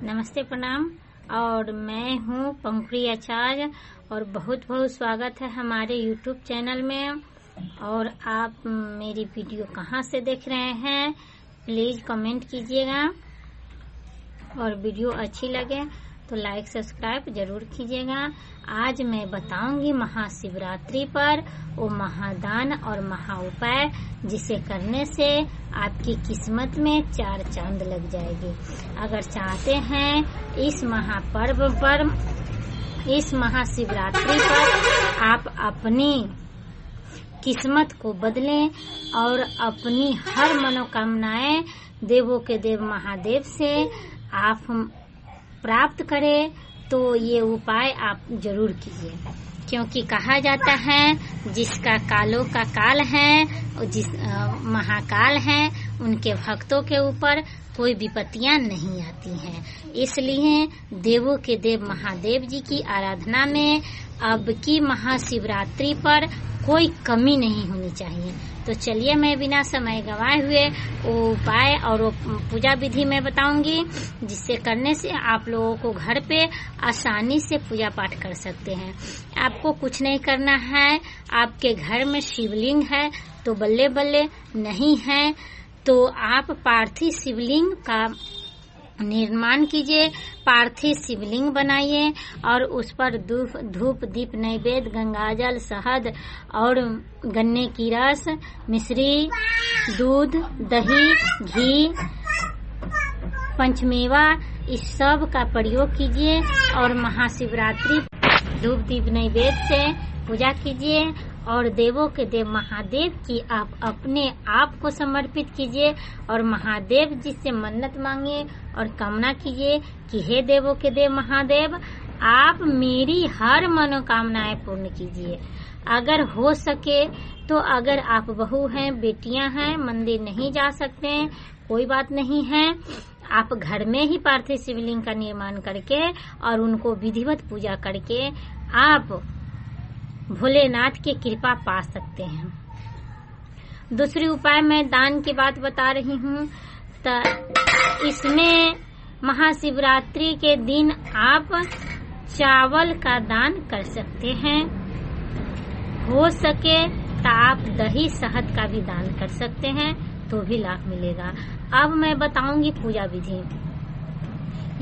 नमस्ते, प्रणाम। और मैं हूँ पंखुड़ी आचार्य और बहुत बहुत स्वागत है हमारे YouTube चैनल में। और आप मेरी वीडियो कहाँ से देख रहे हैं प्लीज कमेंट कीजिएगा, और वीडियो अच्छी लगे तो लाइक सब्सक्राइब जरूर कीजिएगा। आज मैं बताऊंगी महाशिवरात्रि पर वो महादान और महाउपाय जिसे करने से आपकी किस्मत में 4 चांद लग जाएगी। अगर चाहते हैं इस महापर्व पर, इस महाशिवरात्रि पर आप अपनी किस्मत को बदलें और अपनी हर मनोकामनाएं देवों के देव महादेव से आप प्राप्त करें, तो ये उपाय आप जरूर कीजिए। क्योंकि कहा जाता है जिसका कालों का काल है और जिस महाकाल है उनके भक्तों के ऊपर कोई विपत्तियां नहीं आती हैं। इसलिए देवों के देव महादेव जी की आराधना में अब की महाशिवरात्रि पर कोई कमी नहीं होनी चाहिए। तो चलिए मैं बिना समय गवाए हुए वो उपाय और वो पूजा विधि में बताऊंगी जिससे करने से आप लोगों को घर पे आसानी से पूजा पाठ कर सकते हैं। आपको कुछ नहीं करना है। आपके घर में शिवलिंग है तो बल्ले बल्ले, नहीं है तो आप पार्थिव शिवलिंग का निर्माण कीजिए। पार्थिव शिवलिंग बनाइए और उस पर धूप दीप नैवेद्य गंगाजल शहद और गन्ने की रस, मिश्री, दूध, दही, घी, पंचमेवा इस सब का प्रयोग कीजिए और महाशिवरात्रि धूप दीप नैवेद्य से पूजा कीजिए। और देवों के देव महादेव की आप अपने आप को समर्पित कीजिए और महादेव जी से मन्नत मांगिए और कामना कीजिए कि हे देवों के देव महादेव, आप मेरी हर मनोकामनाएं पूर्ण कीजिए। अगर हो सके तो अगर आप बहू हैं, बेटियां हैं, मंदिर नहीं जा सकते हैं, कोई बात नहीं है। आप घर में ही पार्थिव शिवलिंग का निर्माण करके और उनको विधिवत पूजा करके आप भोलेनाथ की कृपा पा सकते हैं। दूसरी उपाय मैं दान की बात बता रही हूँ। इसमें महाशिवरात्रि के दिन आप चावल का दान कर सकते हैं। हो सके तो आप दही शहद का भी दान कर सकते हैं तो भी लाभ मिलेगा। अब मैं बताऊंगी पूजा विधि।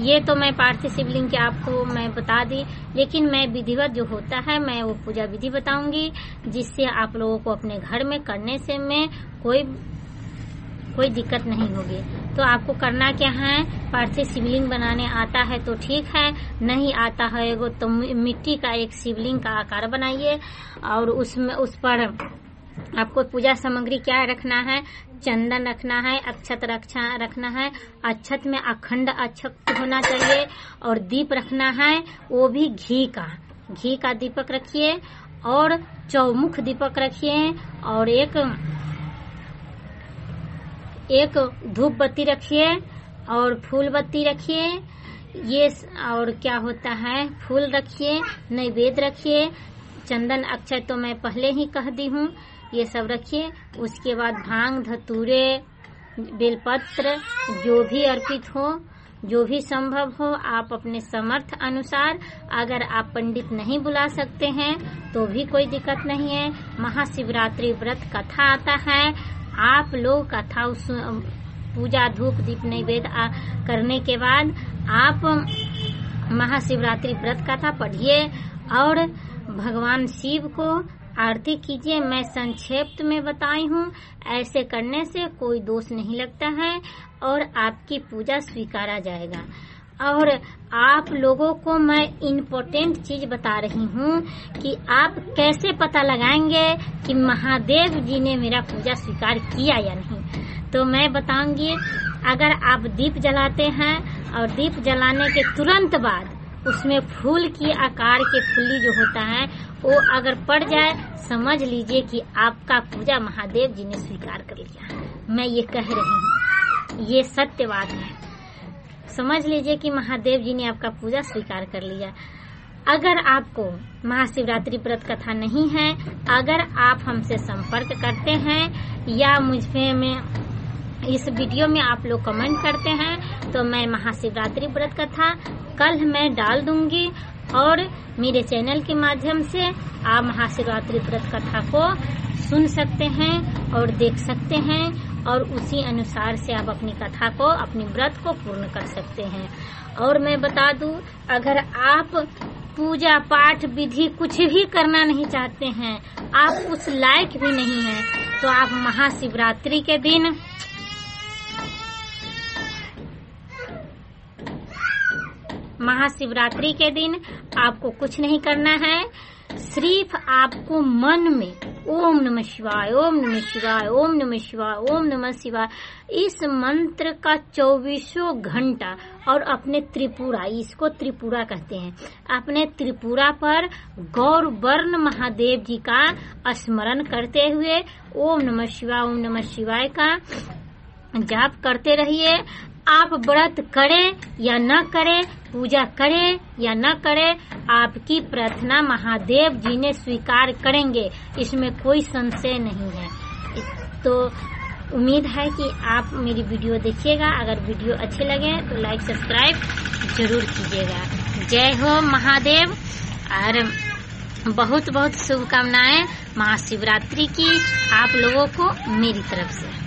ये तो मैं पार्थिव शिवलिंग के आपको मैं बता दी, लेकिन मैं विधिवत जो होता है मैं वो पूजा विधि बताऊंगी जिससे आप लोगों को अपने घर में करने से में कोई दिक्कत नहीं होगी। तो आपको करना क्या है, पार्थिव शिवलिंग बनाने आता है तो ठीक है, नहीं आता है तो मिट्टी का एक शिवलिंग का आकार बनाइए और उसमें उस पर आपको पूजा सामग्री क्या रखना है, चंदन रखना है, अक्षत रखना है। अक्षत में अखंड अक्षत होना चाहिए और दीप रखना है, वो भी घी का दीपक रखिए और चौमुख दीपक रखिए और एक धूप बत्ती रखिए और फूल बत्ती रखिए। ये और क्या होता है, फूल रखिए, नैवेद्य रखिए, चंदन अक्षत तो मैं पहले ही कह दी हूँ, ये सब रखिए। उसके बाद भांग धतूरे बेलपत्र जो भी अर्पित हो, जो भी संभव हो, आप अपने समर्थ अनुसार, अगर आप पंडित नहीं बुला सकते हैं तो भी कोई दिक्कत नहीं है। महाशिवरात्रि व्रत कथा आता है, आप लोग कथा उस पूजा धूप दीप नैवेद्य करने के बाद आप महाशिवरात्रि व्रत कथा पढ़िए और भगवान शिव को आरती कीजिए। मैं संक्षेप में बताई हूँ। ऐसे करने से कोई दोष नहीं लगता है और आपकी पूजा स्वीकारा जाएगा। और आप लोगों को मैं इम्पोर्टेंट चीज बता रही हूँ कि आप कैसे पता लगाएंगे कि महादेव जी ने मेरा पूजा स्वीकार किया या नहीं। तो मैं बताऊंगी, अगर आप दीप जलाते हैं और दीप जलाने के तुरंत बाद उसमें फूल की आकार के फुल्ली जो होता है वो अगर पड़ जाए, समझ लीजिए कि आपका पूजा महादेव जी ने स्वीकार कर लिया। मैं ये कह रही हूँ, ये सत्य बात है। समझ लीजिए कि महादेव जी ने आपका पूजा स्वीकार कर लिया। अगर आपको महाशिवरात्रि व्रत कथा नहीं है, अगर आप हमसे संपर्क करते हैं या मुझे में इस वीडियो में आप लोग कमेंट करते हैं तो मैं महाशिवरात्रि व्रत कथा कल मैं डाल दूंगी और मेरे चैनल के माध्यम से आप महाशिवरात्रि व्रत कथा को सुन सकते हैं और देख सकते हैं और उसी अनुसार से आप अपनी कथा को, अपनी व्रत को पूर्ण कर सकते हैं। और मैं बता दूं, अगर आप पूजा पाठ विधि कुछ भी करना नहीं चाहते हैं, आप उस लायक भी नहीं हैं, तो आप महाशिवरात्रि के दिन आपको कुछ नहीं करना है, सिर्फ आपको मन में ओम नमः शिवाय, ओम नमः शिवाय, ओम नमः शिवाय, ओम नमः शिवाय इस मंत्र का 24 घंटा और अपने त्रिपुरा, इसको त्रिपुरा कहते हैं, अपने त्रिपुरा पर गौर वर्ण महादेव जी का स्मरण करते हुए ओम नमः शिवाय का जाप करते रहिए। आप व्रत करें या न करें, पूजा करें या न करें, आपकी प्रार्थना महादेव जी ने स्वीकार करेंगे, इसमें कोई संशय नहीं है। तो उम्मीद है कि आप मेरी वीडियो देखिएगा। अगर वीडियो अच्छे लगे तो लाइक सब्सक्राइब जरूर कीजिएगा। जय हो महादेव और बहुत बहुत शुभकामनाएं महाशिवरात्रि की आप लोगों को मेरी तरफ से।